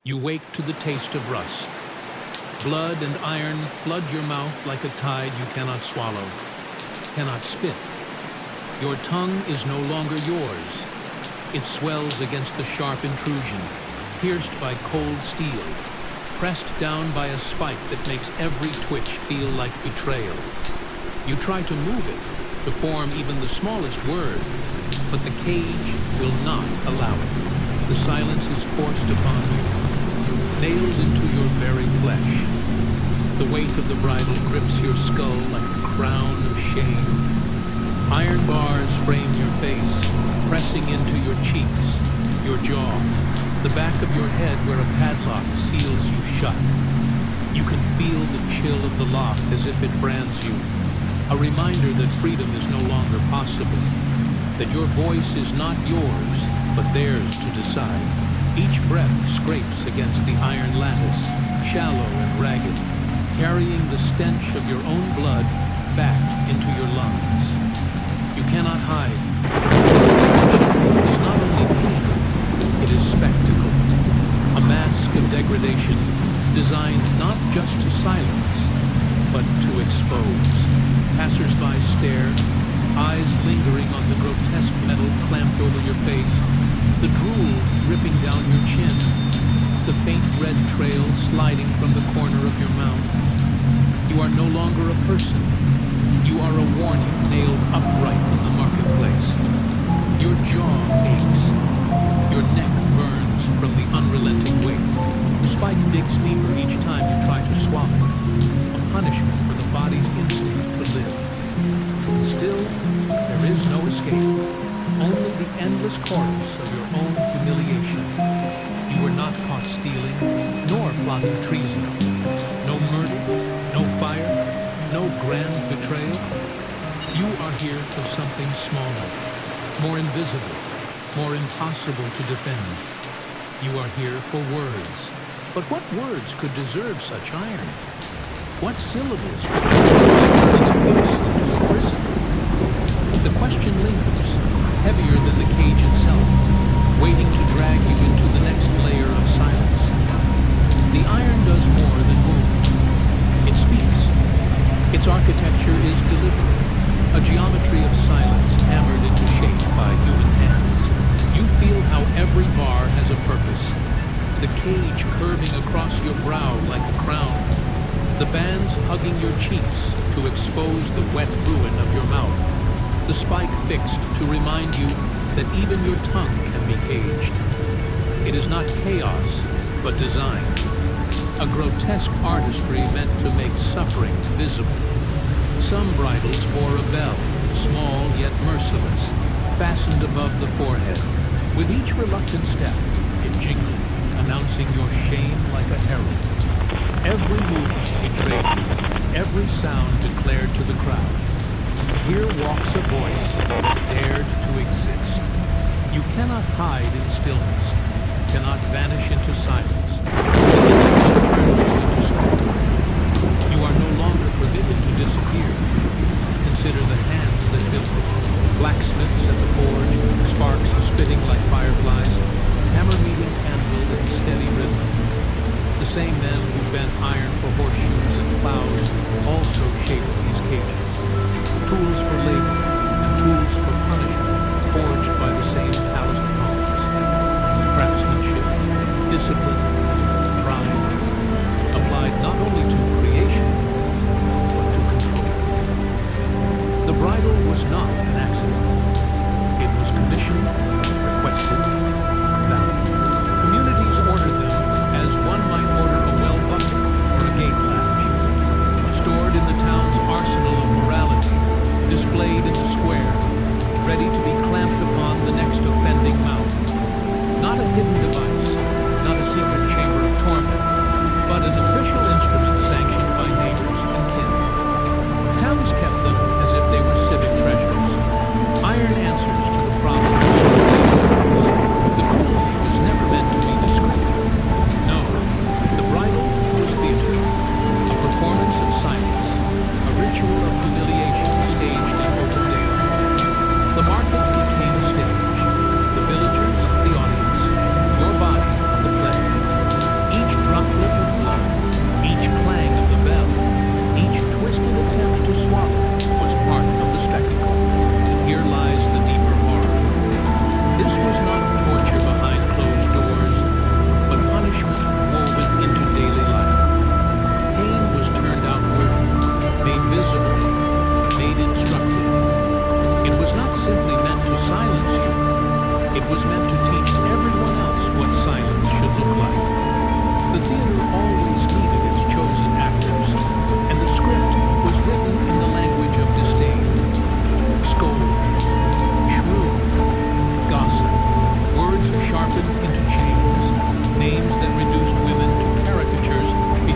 You wake to the taste of rust. Blood and iron flood your mouth like a tide you cannot swallow, cannot spit. Your tongue is no longer yours. It swells against the sharp intrusion, pierced by cold steel, pressed down by a spike that makes every twitch feel like betrayal. You try to move it, to form even the smallest word, but the cage will not allow it. The silence is forced upon you, nailed into your very flesh. The weight of the bridle grips your skull like a crown of shame. Iron bars frame your face, pressing into your cheeks, your jaw, the back of your head where a padlock seals you shut. You can feel the chill of the lock as if it brands you, a reminder that freedom is no longer possible, that your voice is not yours, but theirs to decide. Each breath scrapes against the iron lattice, shallow and ragged, carrying the stench of your own blood back into your lungs. You cannot hide. The contraption is not only pain, it is spectacle, a mask of degradation designed not just to silence, but to expose. Passers-by stare, eyes lingering on the grotesque metal clamped over your face, the drool dripping down your chin, the faint red trail sliding from the corner of your mouth. You are no longer a person. You are a warning nailed upright in the marketplace. Your jaw aches. Your neck burns from the unrelenting weight. The spike digs deeper each time you try to swallow, a punishment for the body's instinct to live. Still, there is no escape. Only the endless chorus of your own humiliation. You were not caught stealing, nor plotting treason. No murder, no fire, no grand betrayal. You are here for something smaller, more invisible, more impossible to defend. You are here for words. But what words could deserve such iron? What syllables could justify turning a face into a prison? The question lingers, heavier than the cage itself, waiting to drag you into the next layer of silence. The iron does more than move. It speaks. Its architecture is deliberate, a geometry of silence hammered into shape by human hands. You feel how every bar has a purpose. The cage curving across your brow like a crown. The bands hugging your cheeks to expose the wet ruin of your mouth. The spike fixed to remind you that even your tongue can be caged. It is not chaos, but design. A grotesque artistry meant to make suffering visible. Some bridles bore a bell, small yet merciless, fastened above the forehead. With each reluctant step, it jingled, announcing your shame like a herald. Every movement betrayed you, every sound declared to the crowd. Here walks a voice that dared to exist. You cannot hide in stillness, cannot vanish into silence. The instrument turns you into spectacle. You are no longer permitted to disappear. Consider the hands that built it. Blacksmiths at the forge, sparks spitting like fireflies, hammer meeting anvil in steady rhythm. The same men who bent iron for horseshoes and plows also shaped these cages. Tools for labor, tools for punishment, forged by the same calloused palms. Craftsmanship, discipline, pride, applied not only to creation, but to control. The bridle was not an accident. It was commissioned, requested, valued. Communities ordered them as one might order a well bucket or a gate latch. Stored in the town's arsenal of morality, displayed in the square, ready to be clamped upon the next offending mouth. Not a hidden device, not a secret chamber of torment, but an official instrument sanctioned by neighbors and kin. Towns kept them as if they were civic treasures, iron answers to the problem of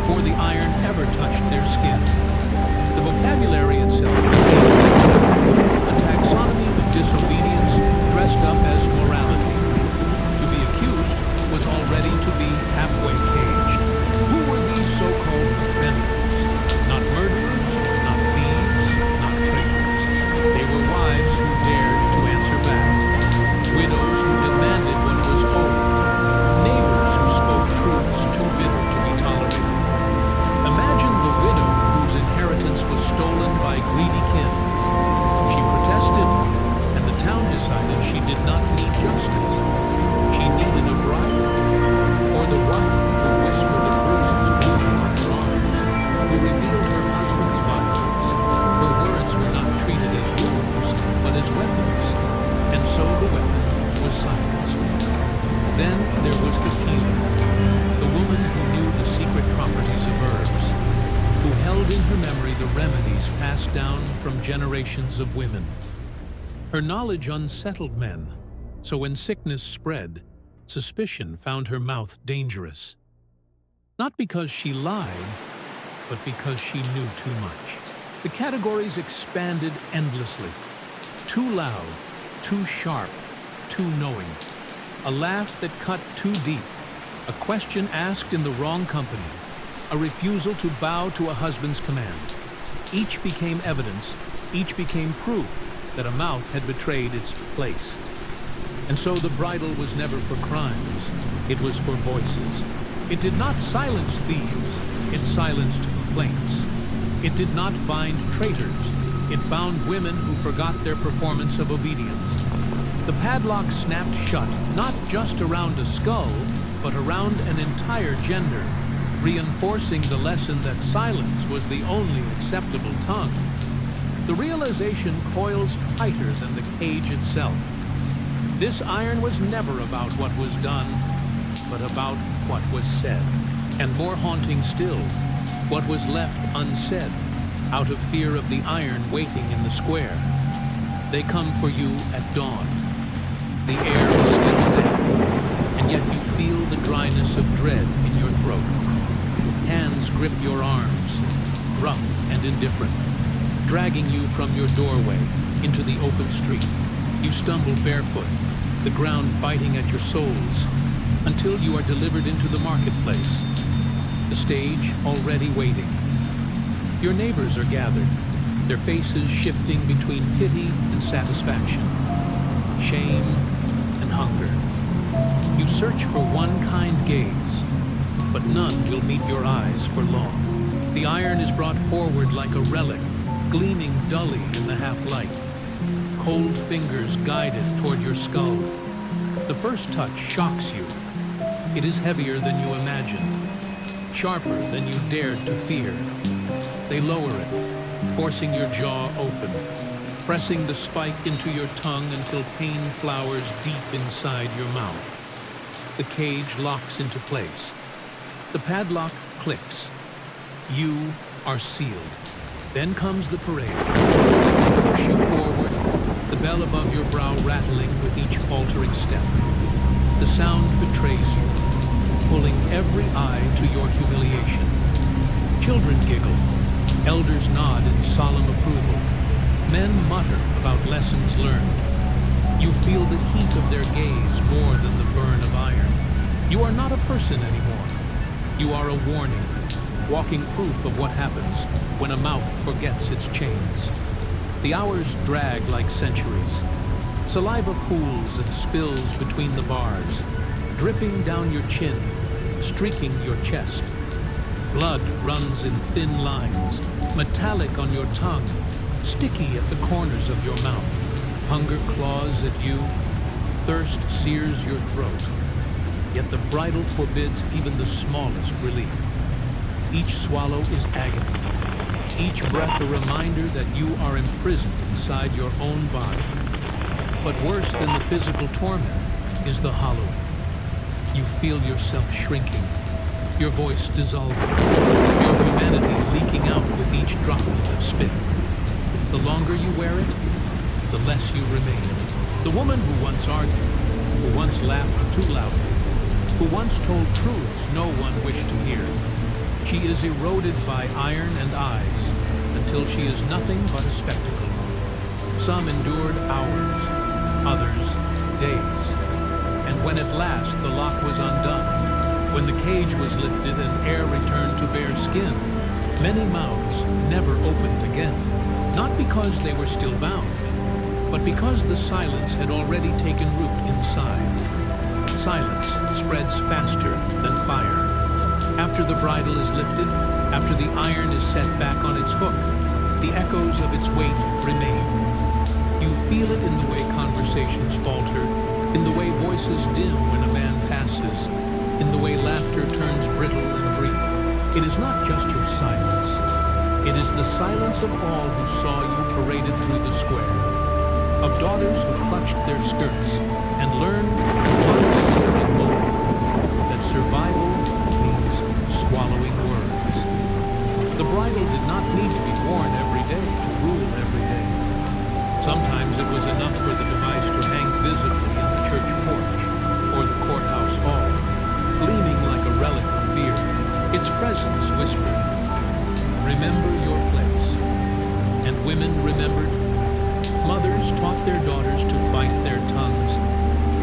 before the iron ever touched their skin. The vocabulary itself became a taxonomy of disobedience dressed up as morality. To be accused was already to be halfway caged. Who were these so-called offenders? Not murderers, not thieves, not traitors. They were wives who dared to answer back, widows who demanded what was owed, neighbors who spoke truths too bitter to be tolerated. Imagine the widow whose inheritance was stolen by greedy kin. She protested, and the town decided she did not need justice. She needed a bridle, or the wife who whispered of bruises bleeding on her arms, who revealed her husband's violence. Her words were not treated as wounds, but as weapons, and so the weapon was silenced. Then there was the healer, the woman who knew the secret properties of herbs, who held in her memory the remedies passed down from generations of women. Her knowledge unsettled men, so when sickness spread, suspicion found her mouth dangerous. Not because she lied, but because she knew too much. The categories expanded endlessly. Too loud, too sharp, too knowing. A laugh that cut too deep. A question asked in the wrong company. A refusal to bow to a husband's command. Each became evidence, each became proof that a mouth had betrayed its place. And so the bridle was never for crimes, it was for voices. It did not silence thieves, it silenced complaints. It did not bind traitors, it bound women who forgot their performance of obedience. The padlock snapped shut, not just around a skull, but around an entire gender, reinforcing the lesson that silence was the only acceptable tongue. The realization coils tighter than the cage itself. This iron was never about what was done, but about what was said. And more haunting still, what was left unsaid, out of fear of the iron waiting in the square. They come for you at dawn. The air is still damp, and yet you feel the dryness of dread in your throat. Hands grip your arms, rough and indifferent, dragging you from your doorway into the open street. You stumble barefoot, the ground biting at your soles, until you are delivered into the marketplace, the stage already waiting. Your neighbors are gathered, their faces shifting between pity and satisfaction, shame and hunger. You search for one kind gaze, but none will meet your eyes for long. The iron is brought forward like a relic, gleaming dully in the half-light. Cold fingers guide it toward your skull. The first touch shocks you. It is heavier than you imagined, sharper than you dared to fear. They lower it, forcing your jaw open, pressing the spike into your tongue until pain flowers deep inside your mouth. The cage locks into place. The padlock clicks. You are sealed. Then comes the parade. They push you forward, the bell above your brow rattling with each faltering step. The sound betrays you, pulling every eye to your humiliation. Children giggle, elders nod in solemn approval. Men mutter about lessons learned. You feel the heat of their gaze more than the burn of iron. You are not a person anymore. You are a warning, walking proof of what happens when a mouth forgets its chains. The hours drag like centuries. Saliva pools and spills between the bars, dripping down your chin, streaking your chest. Blood runs in thin lines, metallic on your tongue, sticky at the corners of your mouth. Hunger claws at you, thirst sears your throat. Yet the bridle forbids even the smallest relief. Each swallow is agony. Each breath a reminder that you are imprisoned inside your own body. But worse than the physical torment is the hollowing. You feel yourself shrinking, your voice dissolving, your humanity leaking out with each droplet of spit. The longer you wear it, the less you remain. The woman who once argued, who once laughed too loudly, who once told truths no one wished to hear. She is is eroded by iron and eyes until she is nothing but a spectacle. Some endured hours, others days. And when at last the lock was undone, when the cage was lifted and air returned to bare skin, many mouths never opened again, not because they were still bound, but because the silence had already taken root inside. Silence spreads faster than fire. After the bridle is lifted, after the iron is set back on its hook, the echoes of its weight remain. You feel it in the way conversations falter, in the way voices dim when a man passes, in the way laughter turns brittle and brief. It is not just your silence. It is the silence of all who saw you paraded through the square, of daughters who clutched their skirts and learned one searing moment that survival means swallowing words. The bridle did not need to be worn every day to rule every day. Sometimes it was enough for the device to hang visibly in the church porch or the courthouse hall, gleaming like a relic of fear, its presence whispered, "Remember your place." And women remembered. Mothers taught their daughters to bite their tongues,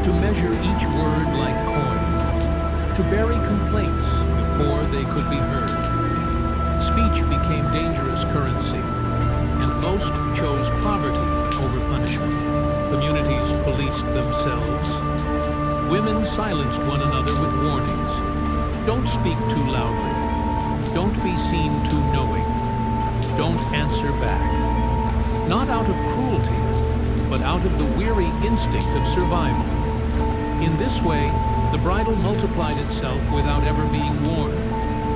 to measure each word like coin, to bury complaints before they could be heard. Speech became dangerous currency, and most chose poverty over punishment. Communities policed themselves. Women silenced one another with warnings. Don't speak too loudly. Don't be seen too knowing. Don't answer back. Not out of cruelty, but out of the weary instinct of survival. In this way, the bridle multiplied itself without ever being worn,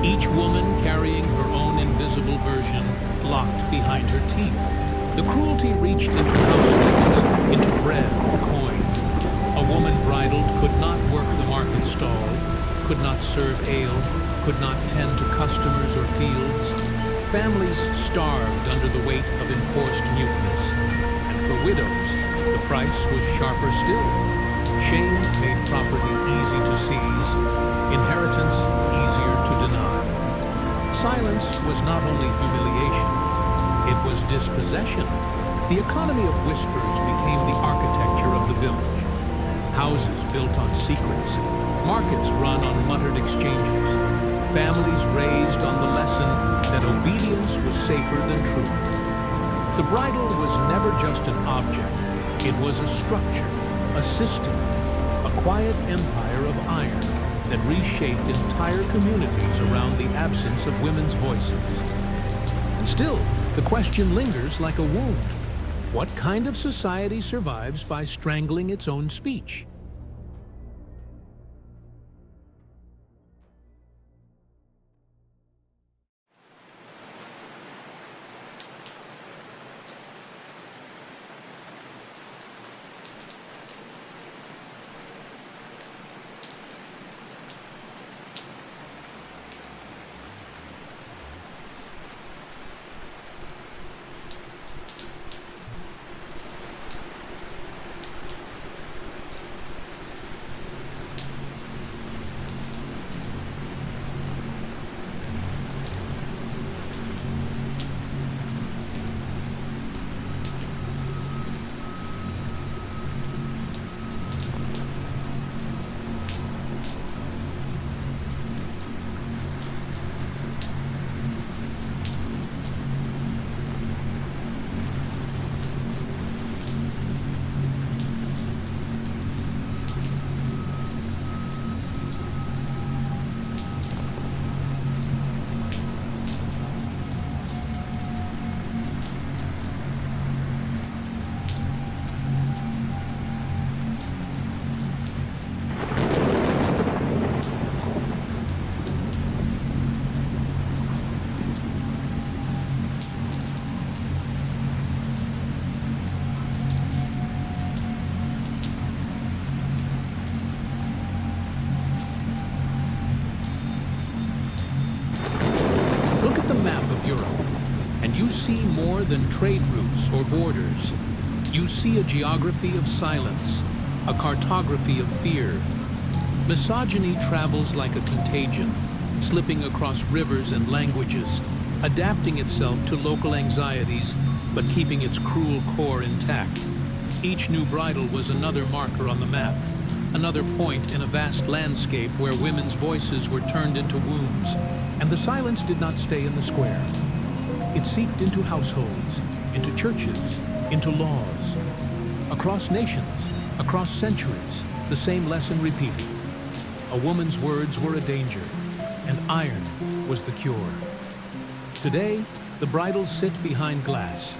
each woman carrying her own invisible version locked behind her teeth. The cruelty reached into households, into bread and coin. A woman bridled could not work the market stall, could not serve ale, could not tend to customers or fields. Families starved under the weight of enforced mutinies. And for widows, the price was sharper still. Shame made property easy to seize, inheritance easier to deny. Silence was not only humiliation, it was dispossession. The economy of whispers became the architecture of the village. Houses built on secrets, markets run on muttered exchanges, families raised on the lesson that obedience was safer than truth. The bridle was never just an object. It was a structure, a system, a quiet empire of iron that reshaped entire communities around the absence of women's voices. And still, the question lingers like a wound. What kind of society survives by strangling its own speech? You see more than trade routes or borders. You see a geography of silence, a cartography of fear. Misogyny travels like a contagion. slipping across rivers and languages, adapting itself to local anxieties, but keeping its cruel core intact. Each new bridle was another marker on the map, another point in a vast landscape where women's voices were turned into wounds, and the silence did not stay in the square. It seeped into households, into churches, into laws. Across nations, across centuries, the same lesson repeated. A woman's words were a danger, and iron was the cure. Today, the bridles sit behind glass.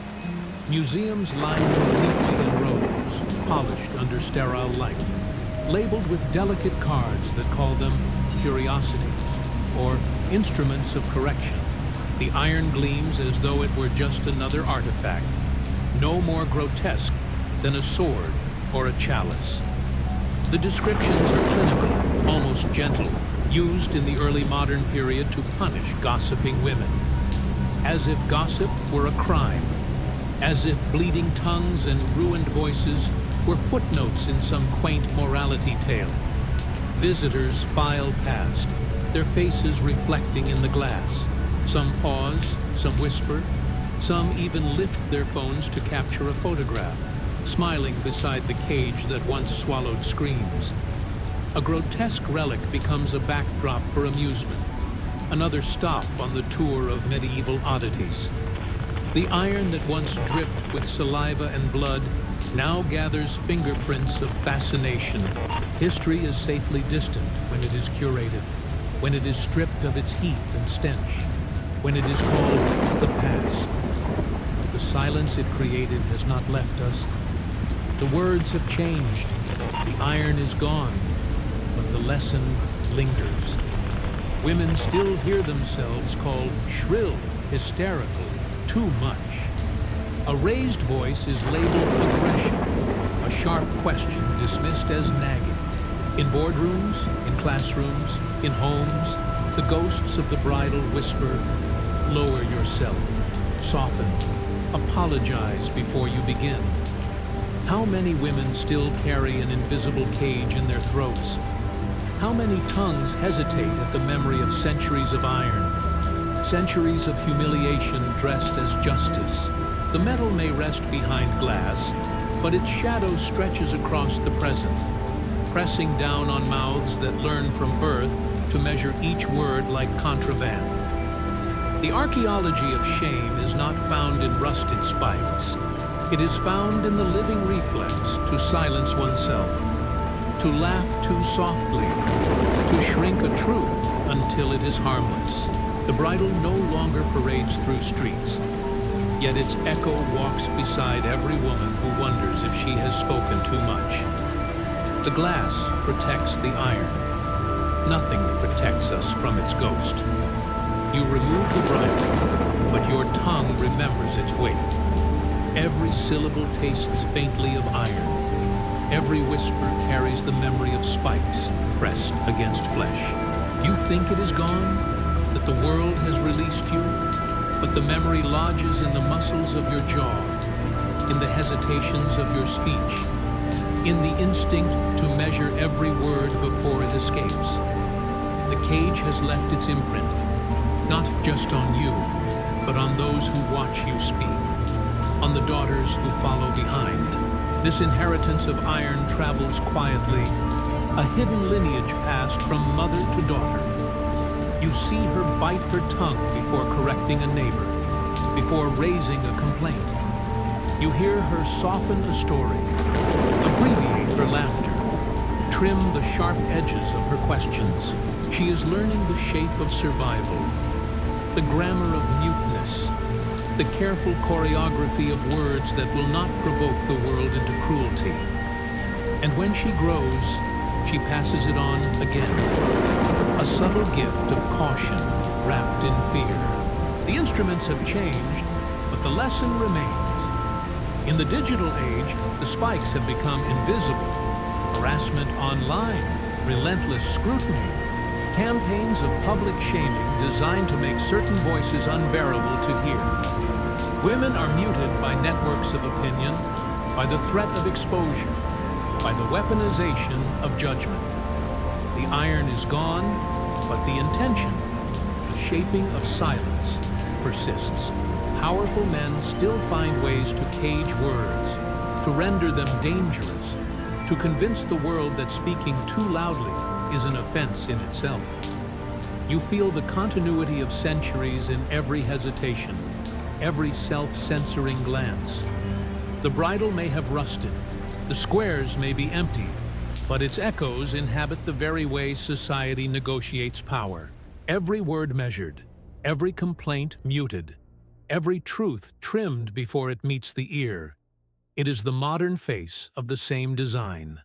Museums lined neatly in rows, polished under sterile light, labeled with delicate cards that call them curiosity or instruments of correction. The iron gleams as though it were just another artifact, no more grotesque than a sword or a chalice. The descriptions are clinical, almost gentle, used in the early modern period to punish gossiping women. As if gossip were a crime, as if bleeding tongues and ruined voices were footnotes in some quaint morality tale. Visitors file past, their faces reflecting in the glass. Some pause, some whisper, some even lift their phones to capture a photograph, smiling beside the cage that once swallowed screams. A grotesque relic becomes a backdrop for amusement, another stop on the tour of medieval oddities. The iron that once dripped with saliva and blood now gathers fingerprints of fascination. History is safely distant when it is curated, when it is stripped of its heat and stench, when it is called the past. But the silence it created has not left us. The words have changed, the iron is gone, but the lesson lingers. Women still hear themselves called shrill, hysterical, too much. A raised voice is labeled aggression, a sharp question dismissed as nagging. In boardrooms, in classrooms, in homes, the ghosts of the bridle whisper, lower yourself, soften, apologize before you begin. How many women still carry an invisible cage in their throats? How many tongues hesitate at the memory of centuries of iron, centuries of humiliation dressed as justice? The metal may rest behind glass, but its shadow stretches across the present, pressing down on mouths that learn from birth to measure each word like contraband. The archaeology of shame is not found in rusted spikes. It is found in the living reflex to silence oneself, to laugh too softly, to shrink a truth until it is harmless. The bridle no longer parades through streets, yet its echo walks beside every woman who wonders if she has spoken too much. The glass protects the iron. Nothing protects us from its ghost. You remove the bridle, but your tongue remembers its weight. Every syllable tastes faintly of iron. Every whisper carries the memory of spikes pressed against flesh. You think it is gone, that the world has released you, but the memory lodges in the muscles of your jaw, in the hesitations of your speech, in the instinct to measure every word before it escapes. The cage has left its imprint, not just on you, but on those who watch you speak, on the daughters who follow behind. This inheritance of iron travels quietly, a hidden lineage passed from mother to daughter. You see her bite her tongue before correcting a neighbor, before raising a complaint. You hear her soften a story, abbreviate her laughter, trim the sharp edges of her questions. She is learning the shape of survival, the grammar of muteness, the careful choreography of words that will not provoke the world into cruelty. And when she grows, she passes it on again, a subtle gift of caution wrapped in fear. The instruments have changed, but the lesson remains. In the digital age, the spikes have become invisible. Harassment online, relentless scrutiny, campaigns of public shaming designed to make certain voices unbearable to hear. Women are muted by networks of opinion, by the threat of exposure, by the weaponization of judgment. The iron is gone, but the intention shaping of silence persists. Powerful men still find ways to cage words, to render them dangerous, to convince the world that speaking too loudly is an offense in itself. You feel the continuity of centuries in every hesitation, every self-censoring glance. The bridle may have rusted, the squares may be empty, but its echoes inhabit the very way society negotiates power. Every word measured, every complaint muted, every truth trimmed before it meets the ear. It is the modern face of the same design.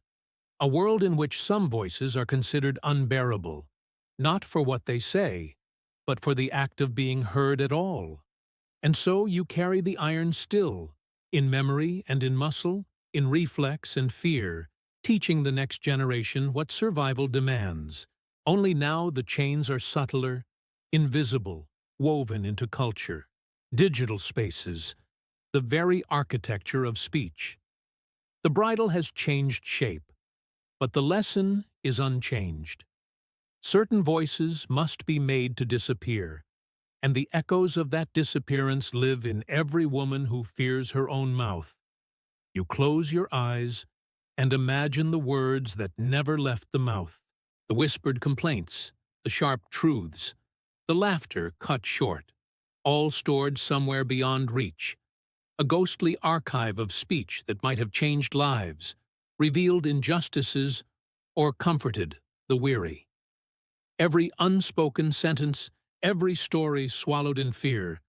A world in which some voices are considered unbearable, not for what they say, but for the act of being heard at all. And so you carry the iron still, in memory and in muscle, in reflex and fear, teaching the next generation what survival demands. Only now the chains are subtler, invisible, woven into culture. Digital spaces, the very architecture of speech. The bridle has changed shape, but the lesson is unchanged. Certain voices must be made to disappear, and the echoes of that disappearance live in every woman who fears her own mouth. You close your eyes and imagine the words that never left the mouth, the whispered complaints, the sharp truths, the laughter cut short, all stored somewhere beyond reach, a ghostly archive of speech that might have changed lives, revealed injustices, or comforted the weary. Every unspoken sentence, every story swallowed in fear,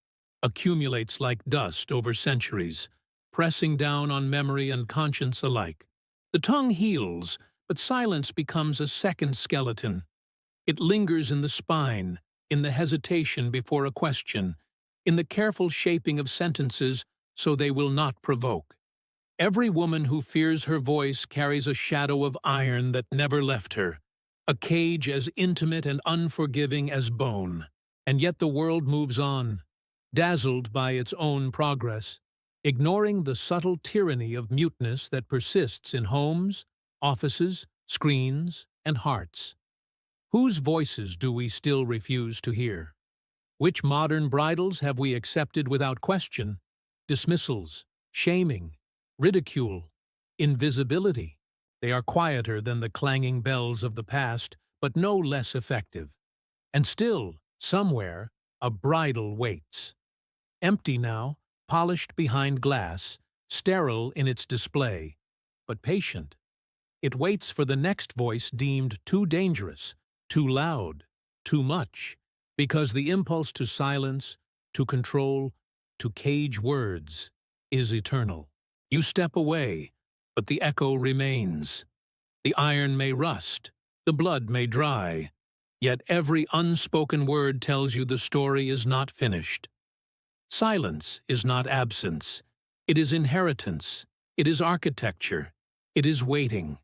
accumulates like dust over centuries, pressing down on memory and conscience alike. The tongue heals, but silence becomes a second skeleton. It lingers in the spine, in the hesitation before a question, in the careful shaping of sentences so they will not provoke. Every woman who fears her voice carries a shadow of iron that never left her, a cage as intimate and unforgiving as bone. And yet the world moves on, dazzled by its own progress, ignoring the subtle tyranny of muteness that persists in homes, offices, screens, and hearts. Whose voices do we still refuse to hear? Which modern bridles have we accepted without question? Dismissals, shaming, ridicule, invisibility. They are quieter than the clanging bells of the past, but no less effective. And still, somewhere, a bridle waits. Empty now, polished behind glass, sterile in its display, but patient. It waits for the next voice deemed too dangerous, too loud, too much, because the impulse to silence, to control, to cage words is eternal. You step away, but the echo remains. The iron may rust, the blood may dry, yet every unspoken word tells you the story is not finished. Silence is not absence. It is inheritance. It is architecture. It is waiting.